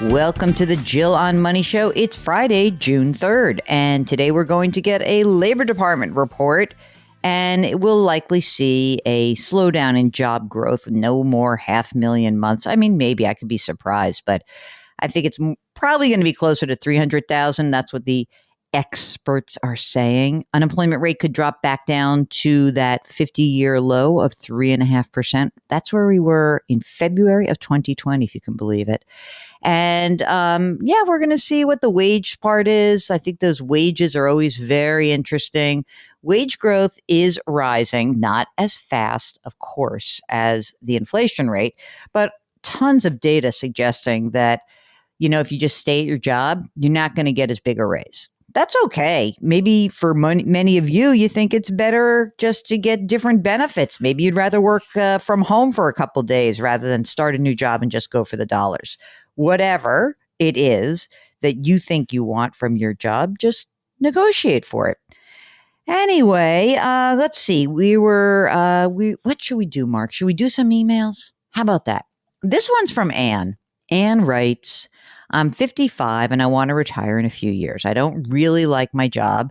Welcome to the Jill on Money Show. It's Friday, June 3rd, and today we're going to get a Labor Department report, and we'll likely see a slowdown in job growth, no more 500,000 months. I mean, maybe I could be surprised, but I think it's probably going to be closer to 300,000. That's what the experts are saying. Unemployment rate could drop back down to that 50-year low of 3.5%. That's where we were in February of 2020, if you can believe it. And we're going to see what the wage part is. I think those wages are always very interesting. Wage growth is rising, not as fast, of course, as the inflation rate, but tons of data suggesting that, if you just stay at your job, you're not going to get as big a raise. That's okay. Maybe for many of you, you think it's better just to get different benefits. Maybe you'd rather work from home for a couple of days rather than start a new job and just go for the dollars. Whatever it is that you think you want from your job, just negotiate for it. Anyway, let's see. What should we do, Mark? Should we do some emails? How about that? This one's from Anne. Anne writes, I'm 55 and I want to retire in a few years. I don't really like my job.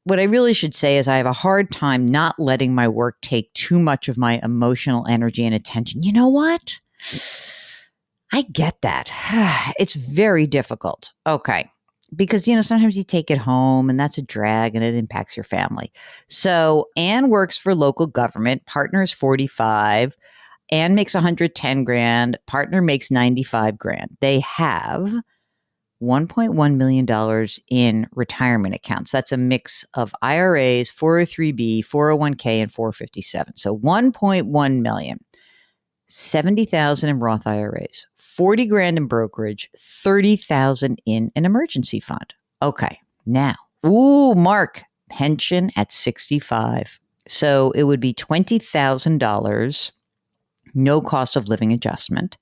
What I really should say is I have a hard time not letting my work take too much of my emotional energy and attention. You know what? I get that. It's very difficult. Okay. Because, sometimes you take it home and that's a drag and it impacts your family. So Anne works for local government. Partner is 45. Anne makes 110 grand. Partner makes 95 grand. They have $1.1 million in retirement accounts. That's a mix of IRAs, 403B, 401k, and 457. So $1.1 million, 70,000 in Roth IRAs, 40 grand in brokerage, 30,000 in an emergency fund. Okay. Now, Mark, pension at 65. So it would be $20,000. No cost of living adjustment.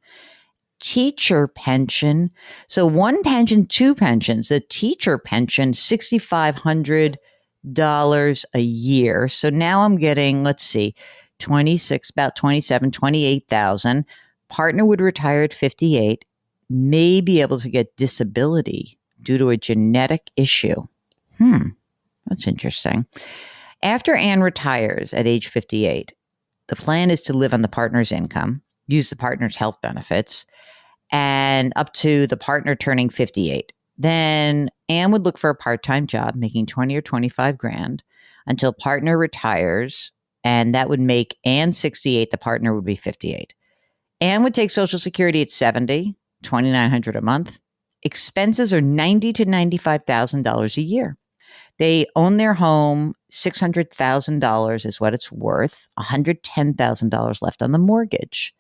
Teacher pension. So one pension, two pensions. The teacher pension, $6,500 a year. So now I'm getting, let's see, 26, about 27, 28,000. Partner would retire at 58, may be able to get disability due to a genetic issue. That's interesting. After Anne retires at age 58, the plan is to live on the partner's income, use the partner's health benefits, and up to the partner turning 58. Then Anne would look for a part-time job making 20 or 25 grand until partner retires, and that would make Anne 68, the partner would be 58. Anne would take Social Security at 70, $2,900 a month. Expenses are $90,000 to $95,000 a year. They own their home, $600,000 is what it's worth, $110,000 left on the mortgage.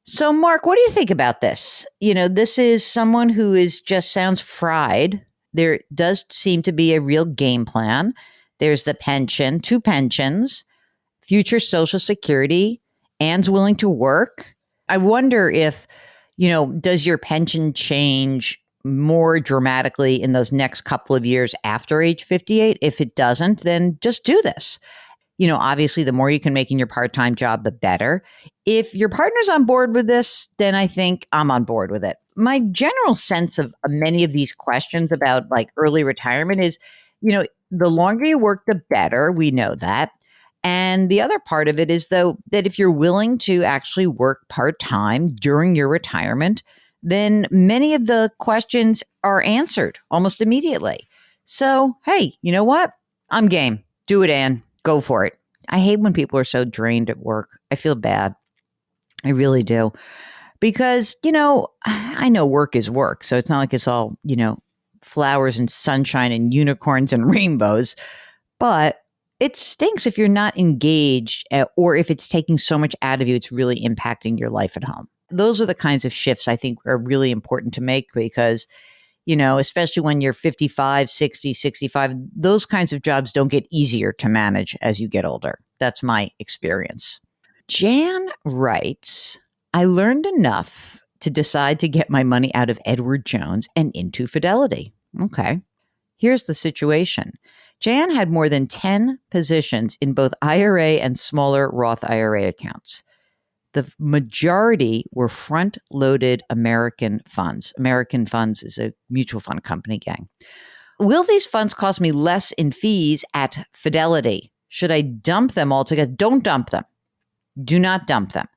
So, Mark, what do you think about this? This is someone who just sounds fried. There does seem to be a real game plan. There's the pension, two pensions, future Social Security. Anne's willing to work. I wonder if, does your pension change more dramatically in those next couple of years after age 58? If it doesn't, then just do this. Obviously, the more you can make in your part-time job, the better. If your partner's on board with this, then I think I'm on board with it. My general sense of many of these questions about like early retirement is, the longer you work, the better. We know that. And the other part of it is, though, that if you're willing to actually work part-time during your retirement, then many of the questions are answered almost immediately. So, hey, you know what? I'm game. Do it, Anne. Go for it. I hate when people are so drained at work. I feel bad. I really do. Because, I know work is work. So it's not like it's all, flowers and sunshine and unicorns and rainbows. But it stinks if you're not engaged or if it's taking so much out of you, it's really impacting your life at home. Those are the kinds of shifts I think are really important to make because, especially when you're 55, 60, 65, those kinds of jobs don't get easier to manage as you get older. That's my experience. Jan writes, I learned enough to decide to get my money out of Edward Jones and into Fidelity. Okay. Here's the situation. Jan had more than 10 positions in both IRA and smaller Roth IRA accounts. the majority were front-loaded American funds. American Funds is a mutual fund company, gang. Will these funds cost me less in fees at Fidelity? Should I dump them altogether? Don't dump them. Do not dump them,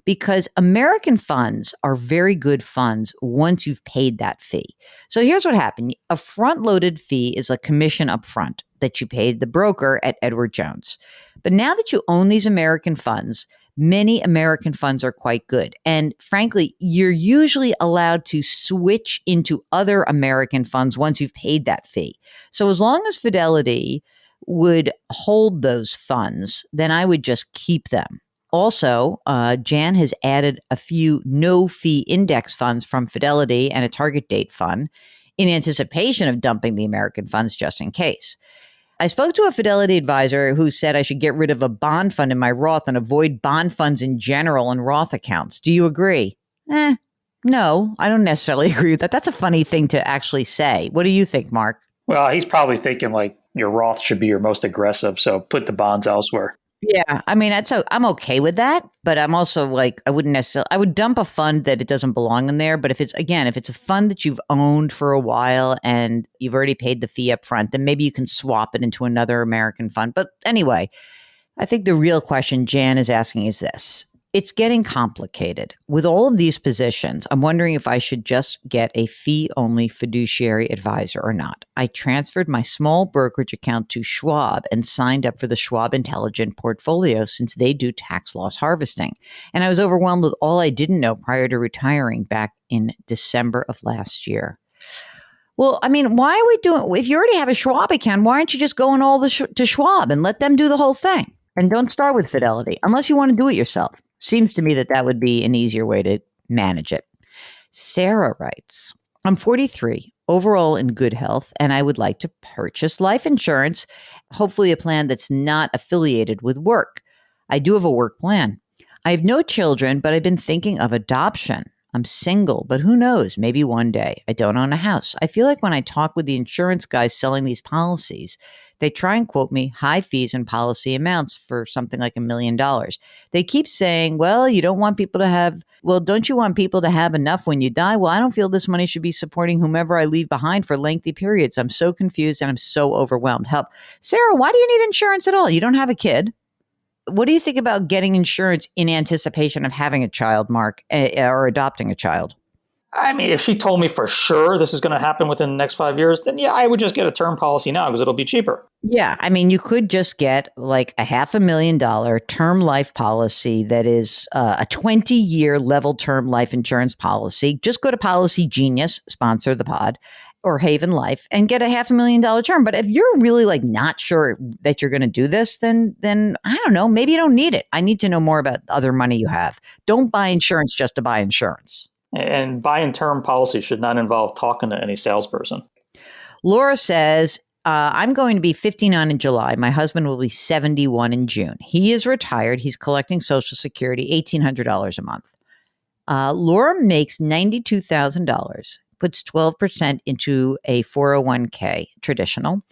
because American funds are very good funds once you've paid that fee. So here's what happened. A front-loaded fee is a commission up front that you paid the broker at Edward Jones. But now that you own these American funds, many American funds are quite good. And frankly, you're usually allowed to switch into other American funds once you've paid that fee. So as long as Fidelity would hold those funds, then I would just keep them. Also, Jan has added a few no-fee index funds from Fidelity and a target date fund in anticipation of dumping the American funds just in case. I spoke to a Fidelity advisor who said I should get rid of a bond fund in my Roth and avoid bond funds in general in Roth accounts. Do you agree? No, I don't necessarily agree with that. That's a funny thing to actually say. What do you think, Mark? Well, he's probably thinking like your Roth should be your most aggressive, so put the bonds elsewhere. Yeah, I mean, I'm okay with that, but I'm also like, I would dump a fund that it doesn't belong in there. But if it's a fund that you've owned for a while and you've already paid the fee up front, then maybe you can swap it into another American fund. But anyway, I think the real question Jan is asking is this. It's getting complicated. With all of these positions, I'm wondering if I should just get a fee-only fiduciary advisor or not. I transferred my small brokerage account to Schwab and signed up for the Schwab Intelligent Portfolio since they do tax loss harvesting. And I was overwhelmed with all I didn't know prior to retiring back in December of last year. Well, I mean, why are we doing, if you already have a Schwab account, why aren't you just going all to Schwab and let them do the whole thing? And don't start with Fidelity unless you want to do it yourself. Seems to me that would be an easier way to manage it. Sarah writes, I'm 43, overall in good health, and I would like to purchase life insurance, hopefully a plan that's not affiliated with work. I do have a work plan. I have no children, but I've been thinking of adoption. I'm single, but who knows? Maybe one day. I don't own a house. I feel like when I talk with the insurance guys selling these policies, they try and quote me high fees and policy amounts for something like $1 million. They keep saying, well, don't you want people to have enough when you die? Well, I don't feel this money should be supporting whomever I leave behind for lengthy periods. I'm so confused and I'm so overwhelmed. Help. Sarah, why do you need insurance at all? You don't have a kid. What do you think about getting insurance in anticipation of having a child, Mark, or adopting a child? I mean, if she told me for sure this is going to happen within the next 5 years, then yeah, I would just get a term policy now because it'll be cheaper. Yeah. I mean, you could just get like a $500,000 term life policy that is a 20-year level term life insurance policy. Just go to Policy Genius, sponsor the pod, or Haven Life, and get a $500,000 term. But if you're really like not sure that you're going to do this, then I don't know, maybe you don't need it. I need to know more about other money you have. Don't buy insurance just to buy insurance. And buying term policy should not involve talking to any salesperson. Laura says, I'm going to be 59 in July. My husband will be 71 in June. He is retired. He's collecting Social Security, $1,800 a month. Laura makes $92,000, puts 12% into a 401k traditional,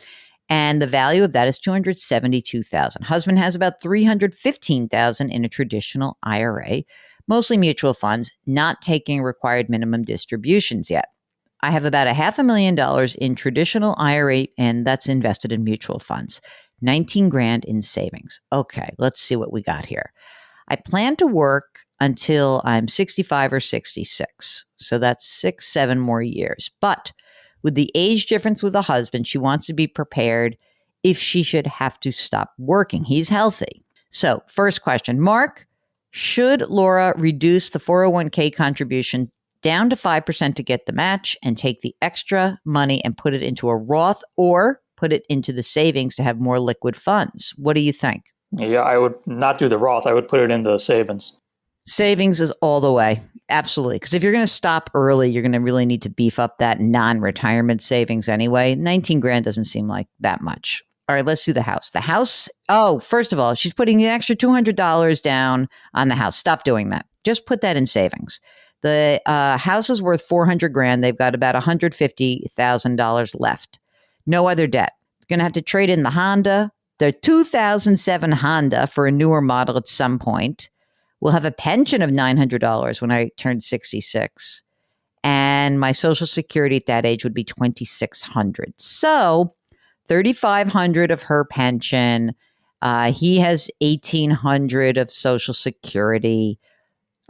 and the value of that is $272,000. Husband has about $315,000 in a traditional IRA, mostly mutual funds, not taking required minimum distributions yet. I have about $500,000 in traditional IRA, and that's invested in mutual funds. 19 grand in savings. Okay, let's see what we got here. I plan to work until I'm 65 or 66. So that's 6-7 more years. But with the age difference with the husband, she wants to be prepared if she should have to stop working. He's healthy. So first question, Mark, should Laura reduce the 401k contribution down to 5% to get the match and take the extra money and put it into a Roth, or put it into the savings to have more liquid funds? What do you think? Yeah, I would not do the Roth. I would put it in the savings. Savings is all the way. Absolutely. Because if you're going to stop early, you're going to really need to beef up that non-retirement savings anyway. 19 grand doesn't seem like that much. All right, let's do the house. The house, first of all, she's putting an extra $200 down on the house. Stop doing that. Just put that in savings. The house is worth 400 grand. They've got about $150,000 left. No other debt. Going to have to trade in the Honda, the 2007 Honda, for a newer model at some point. Will have a pension of $900 when I turn 66. And my Social Security at that age would be $2,600. So 3,500 of her pension. He has 1,800 of Social Security.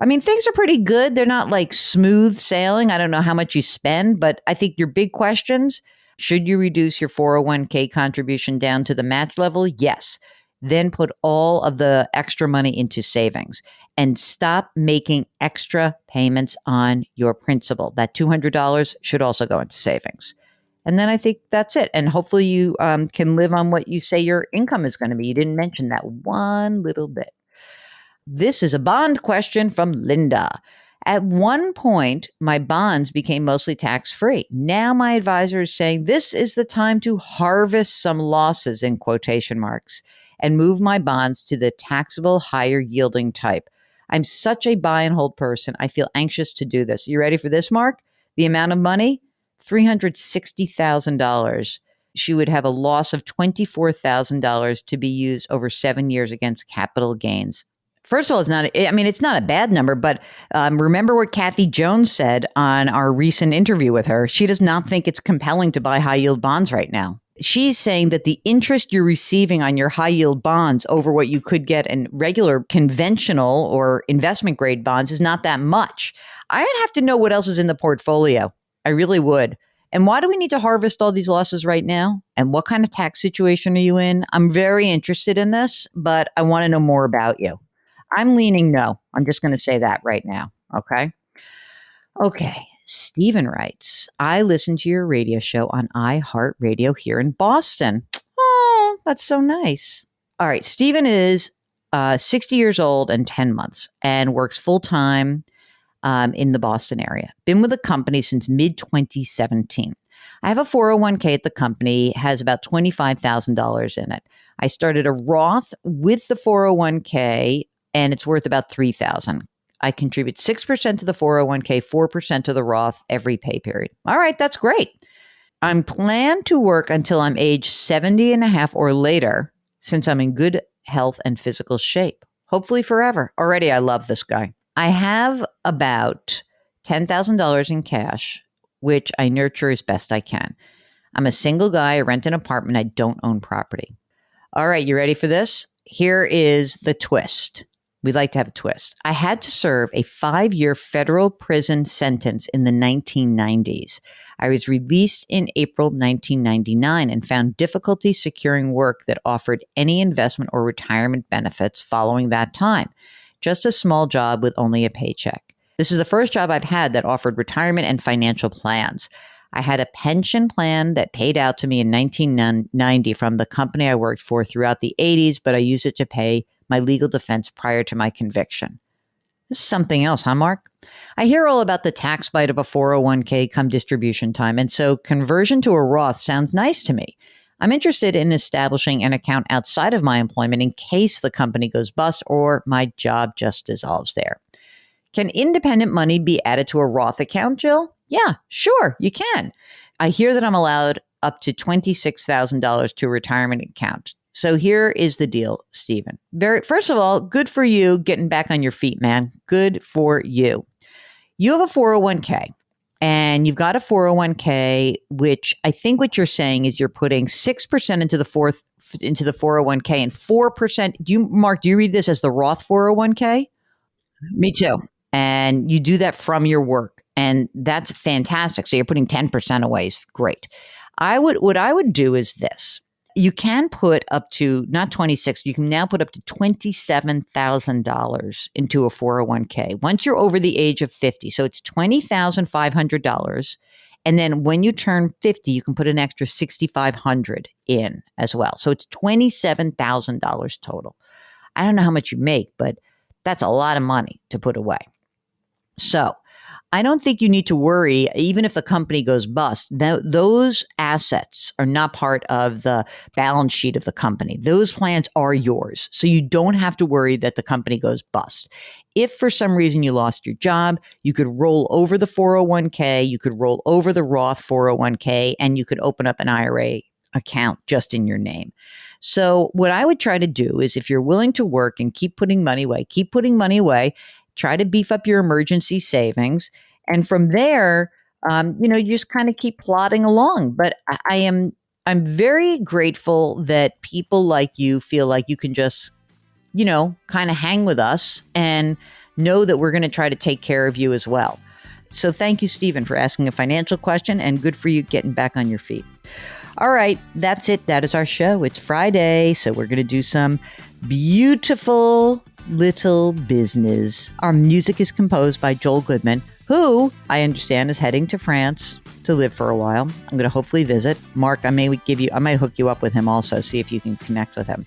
I mean, things are pretty good. They're not like smooth sailing. I don't know how much you spend, but I think your big questions, should you reduce your 401k contribution down to the match level? Yes. Then put all of the extra money into savings and stop making extra payments on your principal. That $200 should also go into savings. And then I think that's it. And hopefully you can live on what you say your income is going to be. You didn't mention that one little bit. This is a bond question from Linda. At one point, my bonds became mostly tax-free. Now my advisor is saying this is the time to harvest some losses in quotation marks and move my bonds to the taxable higher yielding type. I'm such a buy and hold person. I feel anxious to do this. You ready for this, Mark? The amount of money? $360,000. She would have a loss of $24,000 to be used over 7 years against capital gains. First of all, it's not a bad number, but remember what Kathy Jones said on our recent interview with her. She does not think it's compelling to buy high yield bonds right now. She's saying that the interest you're receiving on your high yield bonds over what you could get in regular conventional or investment grade bonds is not that much. I'd have to know what else is in the portfolio. I really would. And why do we need to harvest all these losses right now? And what kind of tax situation are you in? I'm very interested in this, but I want to know more about you. I'm leaning no. I'm just going to say that right now. Okay. Okay. Stephen writes, I listen to your radio show on iHeartRadio here in Boston. Oh, that's so nice. All right. Stephen is 60 years old and 10 months and works full time in the Boston area. Been with the company since mid-2017. I have a 401k at the company, has about $25,000 in it. I started a Roth with the 401k and it's worth about $3,000. I contribute 6% to the 401k, 4% to the Roth every pay period. All right, that's great. I'm planned to work until I'm age 70 and a half or later, since I'm in good health and physical shape. Hopefully forever. Already, I love this guy. I have about $10,000 in cash, which I nurture as best I can. I'm a single guy. I rent an apartment. I don't own property. All right, you ready for this? Here is the twist. We'd like to have a twist. I had to serve a 5-year federal prison sentence in the 1990s. I was released in April 1999 and found difficulty securing work that offered any investment or retirement benefits following that time. Just a small job with only a paycheck. This is the first job I've had that offered retirement and financial plans. I had a pension plan that paid out to me in 1990 from the company I worked for throughout the 80s, but I used it to pay my legal defense prior to my conviction. This is something else, huh, Mark? I hear all about the tax bite of a 401k come distribution time, and so conversion to a Roth sounds nice to me. I'm interested in establishing an account outside of my employment in case the company goes bust or my job just dissolves there. Can independent money be added to a Roth account, Jill? Yeah, sure, you can. I hear that I'm allowed up to $26,000 to a retirement account. So here is the deal, Stephen. First of all, good for you getting back on your feet, man. Good for you. You have a 401k and you've got a 401k, which I think what you're saying is you're putting 6% into the 401k and 4%. Mark, do you read this as the Roth 401k? Me too. And you do that from your work. And that's fantastic. So you're putting 10% away is great. What I would do is this. You can put up to, not 26, you can now put up to $27,000 into a 401k once you're over the age of 50. So it's $20,500. And then when you turn 50, you can put an extra $6,500 in as well. So it's $27,000 total. I don't know how much you make, but that's a lot of money to put away. So I don't think you need to worry, even if the company goes bust. Those assets are not part of the balance sheet of the company. Those plans are yours. So you don't have to worry that the company goes bust. If for some reason you lost your job, you could roll over the 401k, you could roll over the Roth 401k, and you could open up an IRA account just in your name. So what I would try to do is, if you're willing to work and keep putting money away, try to beef up your emergency savings. And from there, you just kind of keep plodding along. But I'm very grateful that people like you feel like you can just, kind of hang with us and know that we're going to try to take care of you as well. So thank you, Stephen, for asking a financial question, and good for you getting back on your feet. All right, that's it. That is our show. It's Friday, so we're going to do some beautiful little business. Our music is composed by Joel Goodman, who I understand is heading to France to live for a while. I'm going to hopefully visit. Mark, I might hook you up with him also, see if you can connect with him.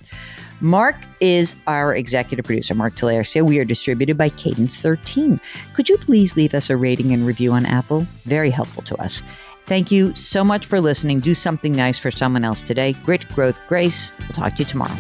Mark is our executive producer, Mark Talercia. We are distributed by Cadence 13. Could you please leave us a rating and review on Apple? Very helpful to us. Thank you so much for listening. Do something nice for someone else today. Grit, growth, grace. We'll talk to you tomorrow.